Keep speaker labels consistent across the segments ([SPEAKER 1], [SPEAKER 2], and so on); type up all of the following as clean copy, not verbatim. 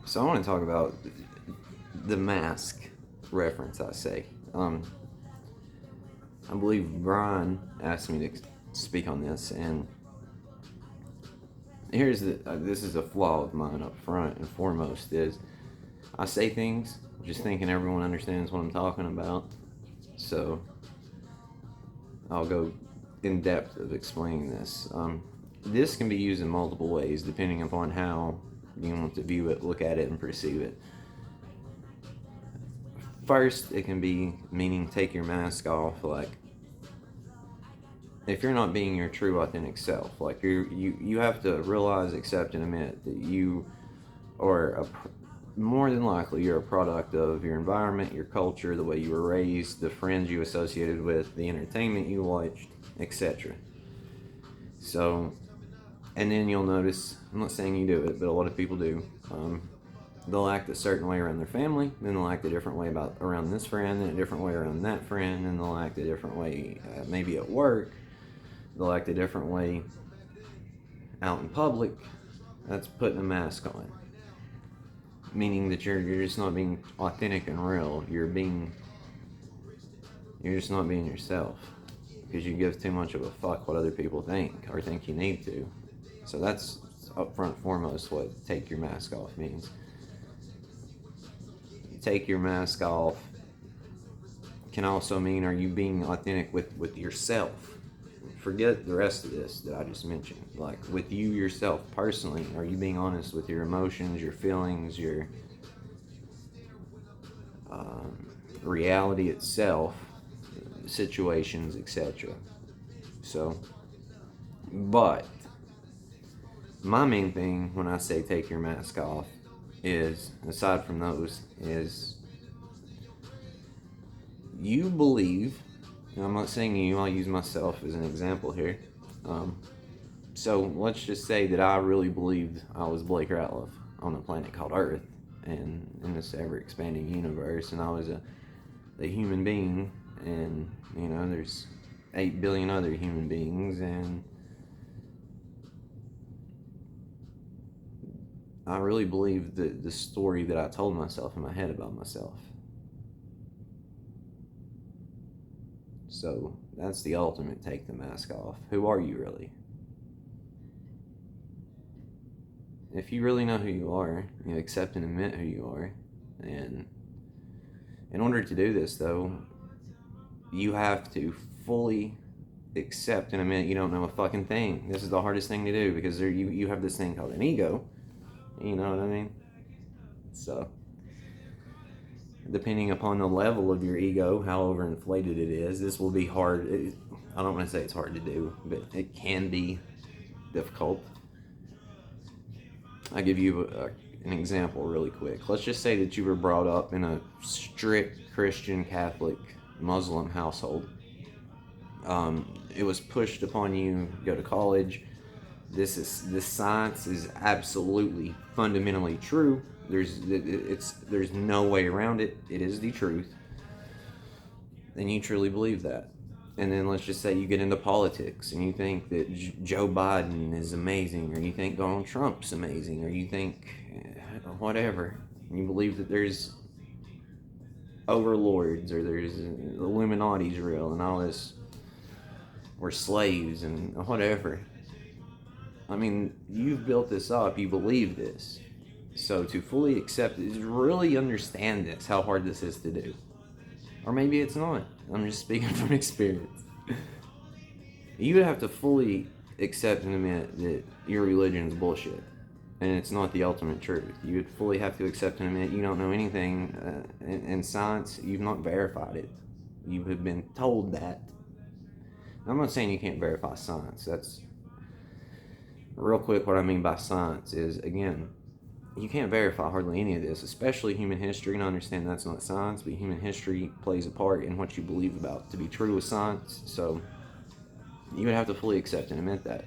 [SPEAKER 1] So I want to talk about the mask reference. I say, I believe Brian asked me to speak on this, and here's this is a flaw of mine up front and foremost is I say things just thinking everyone understands what I'm talking about. So I'll go in depth of explaining this. This can be used in multiple ways depending upon how you want to view it, look at it, and perceive it. First, it can be meaning take your mask off, like if you're not being your true authentic self, like you have to realize, accept, and admit that you are more than likely you're a product of your environment, your culture, the way you were raised, the friends you associated with, the entertainment you watched, etc. So, and then you'll notice, I'm not saying you do it, but a lot of people do. They'll act a certain way around their family, then they'll act a different way around this friend, then a different way around that friend, and they'll act a different way maybe at work. They'll act a different way out in public. That's putting a mask on, meaning that you're just not being authentic and real. You're just not being yourself because you give too much of a fuck what other people think or think you need to. So that's up front foremost what take your mask off means. Take your mask off can also mean, are you being authentic with yourself? Forget the rest of this that I just mentioned. Like with you yourself personally, are you being honest with your emotions, your feelings, your reality itself, situations, etc. So, but my main thing when I say take your mask off is, aside from those, is you believe, and I'm not saying you, I'll use myself as an example here. So let's just say that I really believed I was Blake Ratliff on a planet called Earth and in this ever expanding universe, and I was a human being, and there's 8 billion other human beings, and I really believed the story that I told myself in my head about myself. So that's the ultimate take the mask off. Who are you really? If you really know who you are, you accept and admit who you are. And in order to do this, though, you have to fully accept and admit you don't know a fucking thing. This is the hardest thing to do because you have this thing called an ego. You know what I mean? So, depending upon the level of your ego, how overinflated it is, this will be hard. I don't want to say it's hard to do, but it can be difficult. I'll give you an example really quick. Let's just say that you were brought up in a strict Christian, Catholic, Muslim household. It was pushed upon you to go to college. This science is absolutely fundamentally true. There's no way around it. It is the truth, and you truly believe that. And then let's just say you get into politics and you think that Joe Biden is amazing, or you think Donald Trump's amazing, or you think whatever. You believe that there's overlords or there's Illuminati's real and all this. We're slaves and whatever. I mean, you've built this up. You believe this. So to fully accept it is really understand this, how hard this is to do. Or maybe it's not. I'm just speaking from experience. You would have to fully accept and admit that your religion is bullshit. And it's not the ultimate truth. You would fully have to accept and admit you don't know anything in science. You've not verified it. You have been told that. I'm not saying you can't verify science. That's real quick. What I mean by science is, again, you can't verify hardly any of this, especially human history. And I understand that's not science, but human history plays a part in what you believe about to be true with science. So you would have to fully accept and admit that.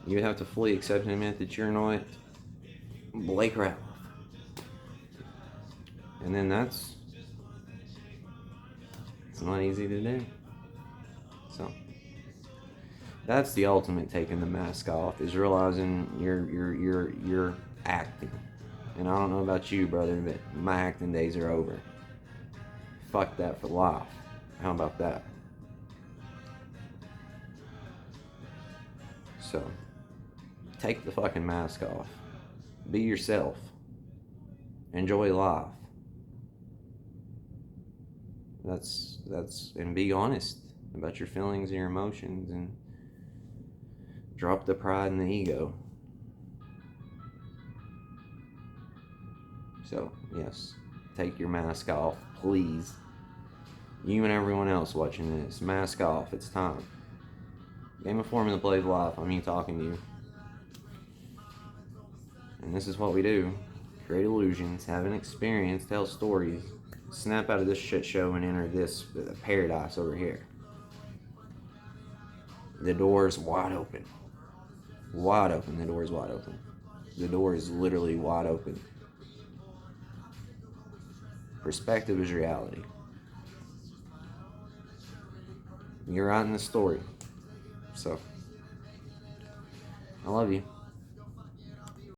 [SPEAKER 1] You would have to fully accept and admit that you're not Blake Ratliff. And then it's not easy to do. So that's the ultimate taking the mask off, is realizing you're acting. And I don't know about you, brother, but my acting days are over. Fuck that for life. How about that? So, take the fucking mask off. Be yourself. Enjoy life. And be honest about your feelings and your emotions, and drop the pride and the ego. So, yes, take your mask off, please. You and everyone else watching this, mask off, it's time. Game of Formula Plays Life, I'm me talking to you. And this is what we do. Create illusions, have an experience, tell stories, snap out of this shit show and enter this paradise over here. The door is wide open. Wide open, the door is wide open. The door is literally wide open. Perspective is reality. You're writing the story. So, I love you.